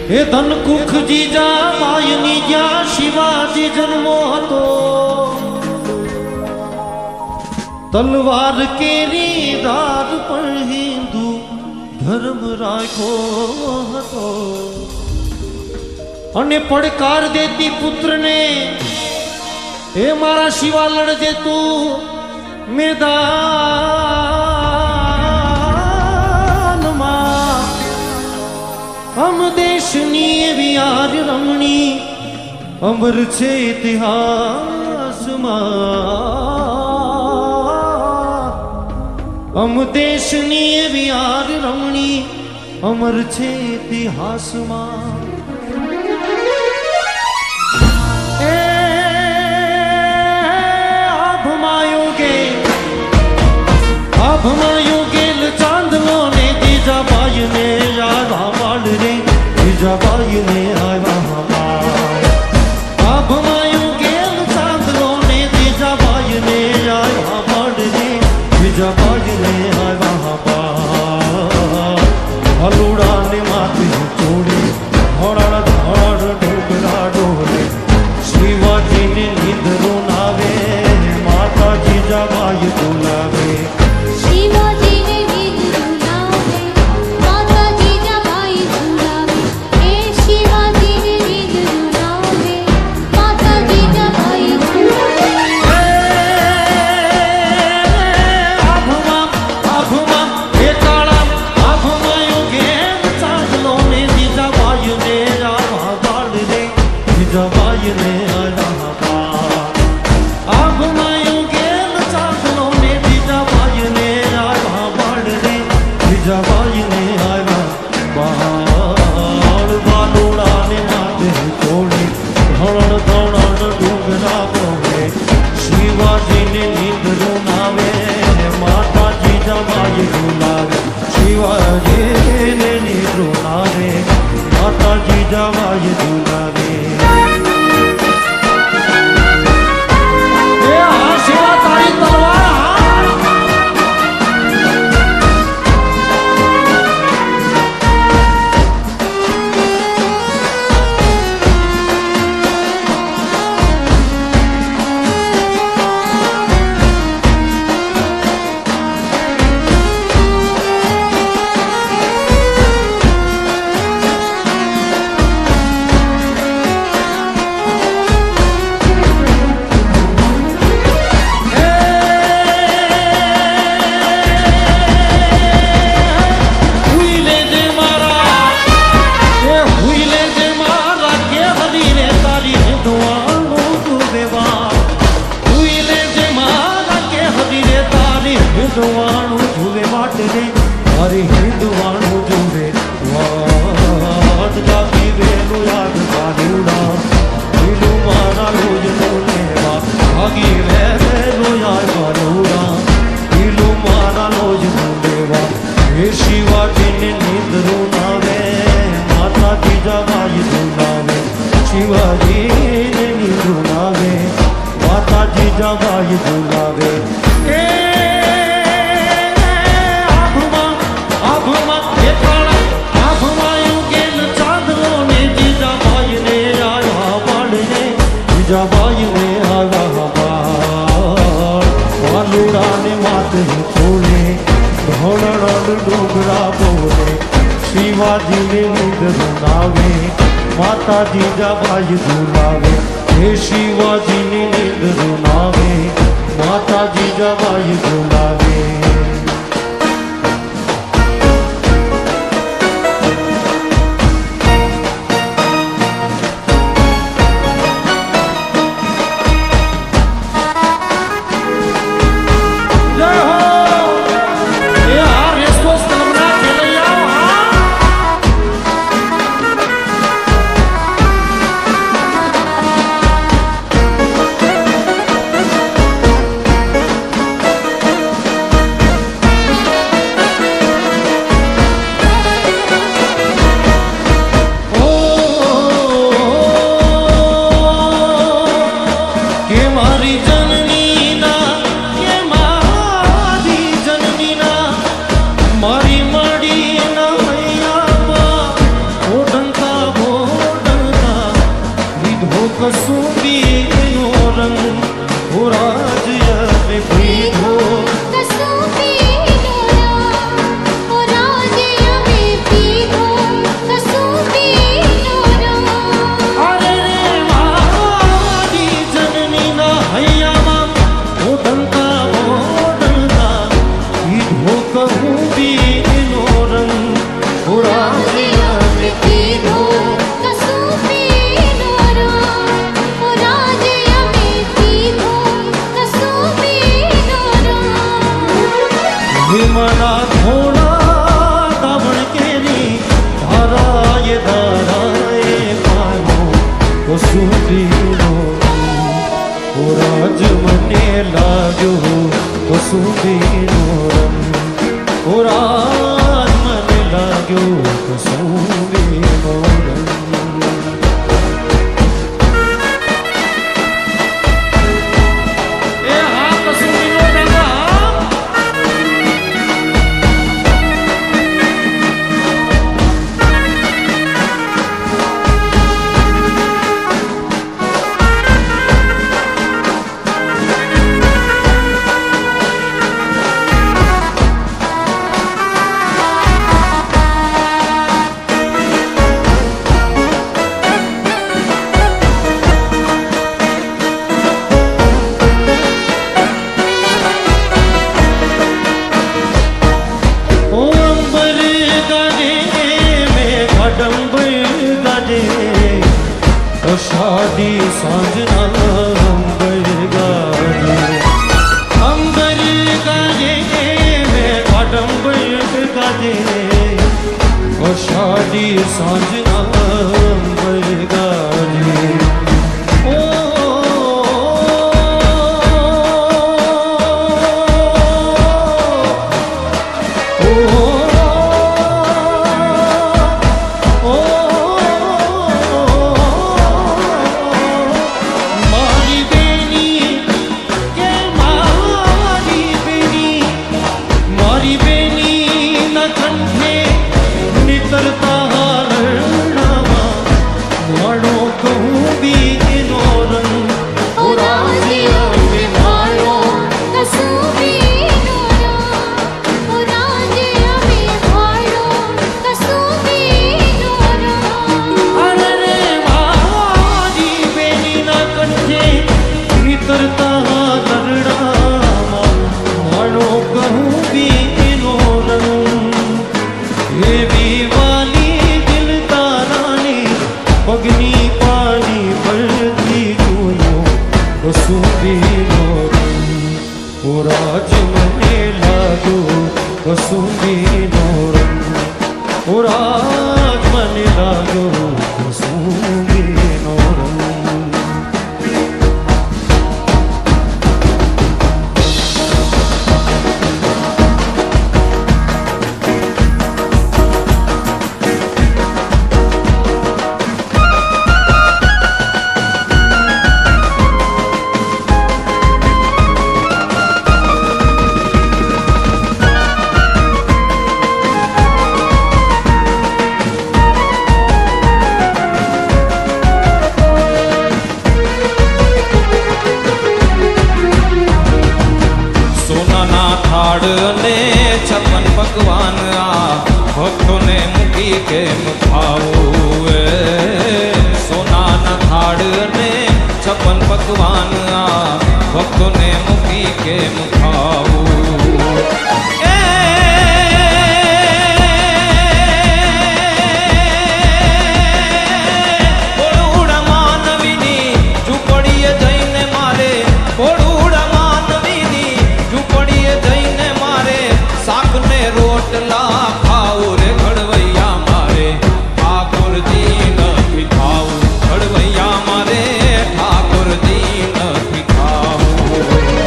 એ ધન કુખ જીજા માયની જ્યાં શિવાજી જન્મો હતો તલવાર કેરી ધાર પણ હિન્દુ ધર્મ રાખ્યો હતો અને પડકાર દેતી પુત્રને એ મારા શિવા લડજે તું મેદાનમાં હમ દેશની એવી આર રમણી અમર છે ઇતિહાસમાં હમ દેશની એવી આર રમણી અમર છે ઇતિહાસમાં ભમાયો ગેલ ચાંદલો ને બીજા બાઈ ને આવ્યા વાળ રે બીજા બાઈ ને આવ્યા વાળ આ ભમાયો ગેલ ચાંદલો ને બીજા બાઈ ને આવ્યા વાળ રે બીજા બાઈ ને આવ્યા વાળ હલુડા ને માથે ચોડી ધોળા ધોળ ડોગરા ડોલે શિવાજી ને નિંદરો નાવે માતા જીજાબાઈ બોલાવે જીજાબાઈ બોલાવે જીજાબાઈ ને આવ્યા વાલુડા ને માથે છોડે ધોળા ડોગરા બોલે શિવાજી ને નિંદર નાવે માતા જીજાબાઈ બોલાવે હે શિવાજી ને નિંદર નાવે માતા જીજાબાઈ બોલાવે હિમના થોડા દાવણ કેરી ધારાએ પાયો કસુંબીનો રાજ મને લાગ્યો કસુંબીનો રંગ રાજ મને લાગ્યો કસુંબીનો રંગ शादी सांजना अंबर गाजे मैं आडम्बर गाजे और शादी सांजना अंबर गाजे પગની પાણી ભરતી જોયો કસુંબીનો રંગ રાજ મને લાગ્યો કસુંબીનો રંગ રાજ મને લાગ્યો કસુંબીનો રંગ અને 56 પકવાન આ ભક્તોને મૂકી કેમ ખાવું સોનાના થાળ અને 56 પકવાન આ ભક્તોને મૂકી કેમ ખાવું રોટલા ખાવ રે ઘડવૈયા મારે ઠાકોરજી નથી ખાવું ઘડવૈયા મારે ઠાકોરજી નથી ખાવું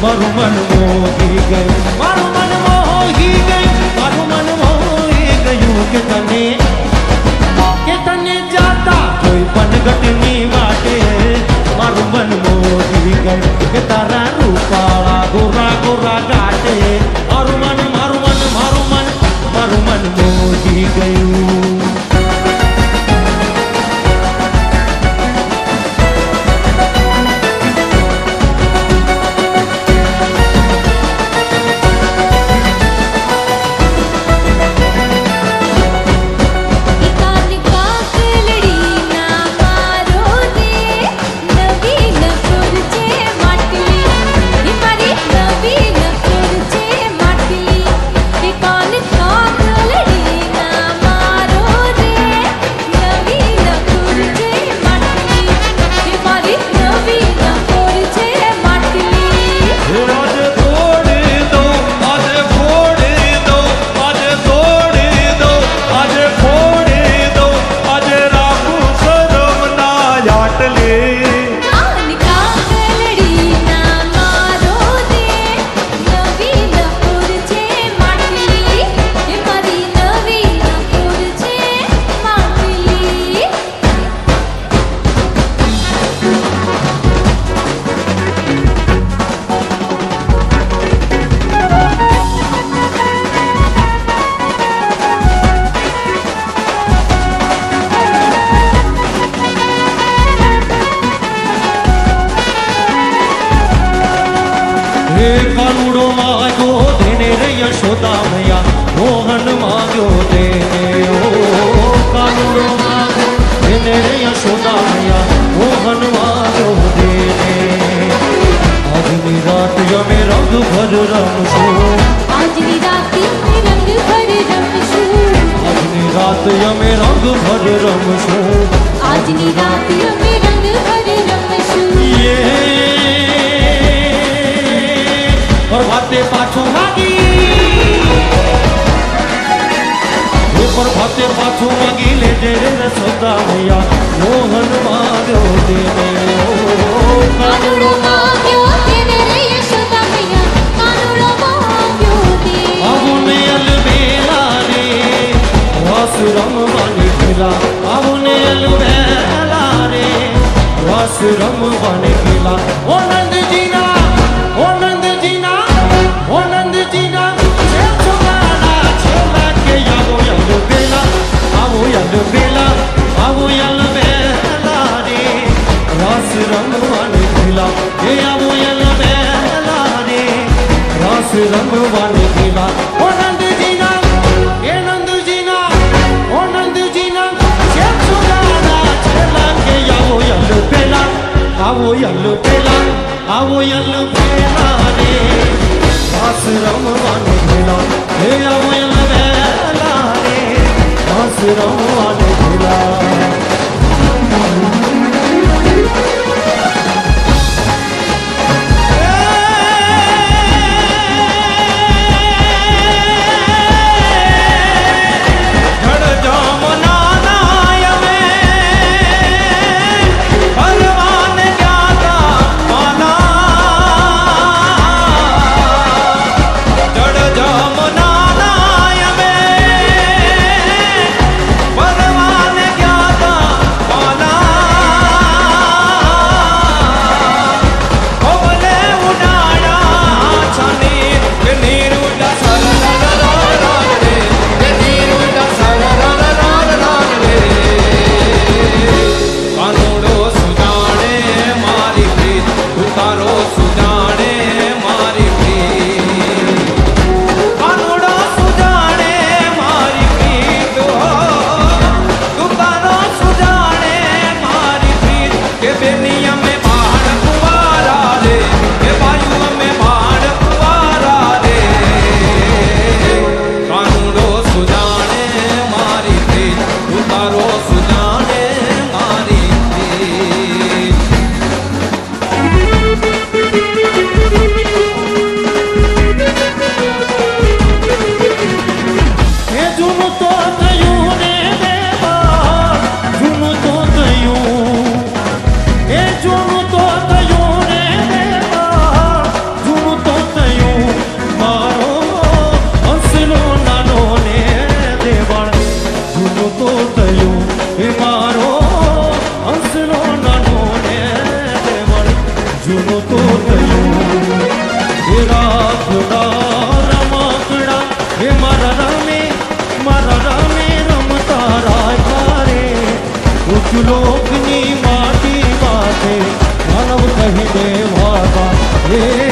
મારું મન મોહી ગયું મારું મન મોહી ગયું મારું મન મોહી ગયું કે તને જાતા કોઈ પનગટની વાટે મારું મન મોહી ગયું કે તારા રૂપાળા ગોરા ગોરા ગાટે મારું મન મારું મન મારું મન મારું મન મોહી ગયું કાનુડો માગ્યો તેને રે યશોદા મૈયા મોહન માગ્યો તેને ઓ કાનુડો માગ્યો તેને રે યશોદા મૈયા મોહન માગ્યો તેને આજની રાત અમે રંગ ભર રમશું આજની રાત રંગ ભર રમશું આજની રાત અમે રંગ ભર રમશું આજની રાત અમે રંગ ભર રમશું પ્રભાતે પાછું માગી પ્રભાતે પાછું માગી લેજે રે યશોદા મૈયા મોહન માગ્યો તેને કાનુડો માગ્યો તેને રે યશોદા મૈયા કાનુડો માગ્યો તે આવું ને અલબેલા રે રસ રમવાની પેલા આવું ને અલબેલા રે રસ રમવાની પેલા ઓ નંદજીના ઓ નંદજીના ઓ નંદજીના છોકરાના છોલા કે આવો અલબેલા આવો અલબેલા આવો અલબેલા રે રસ રમવાની પેલા એ આવો અલબેલા રે રસ રમવાની પેલા ઓ નંદજીના એ નંદજીના ઓ નંદજીના છોકરાના છોલા કે આવો અલબેલા આવો અલબેલા આવો અલબેલા રે રસ રમવાની પેલા એ આવો અલબેલા રે રસ રમવાની પેલા હે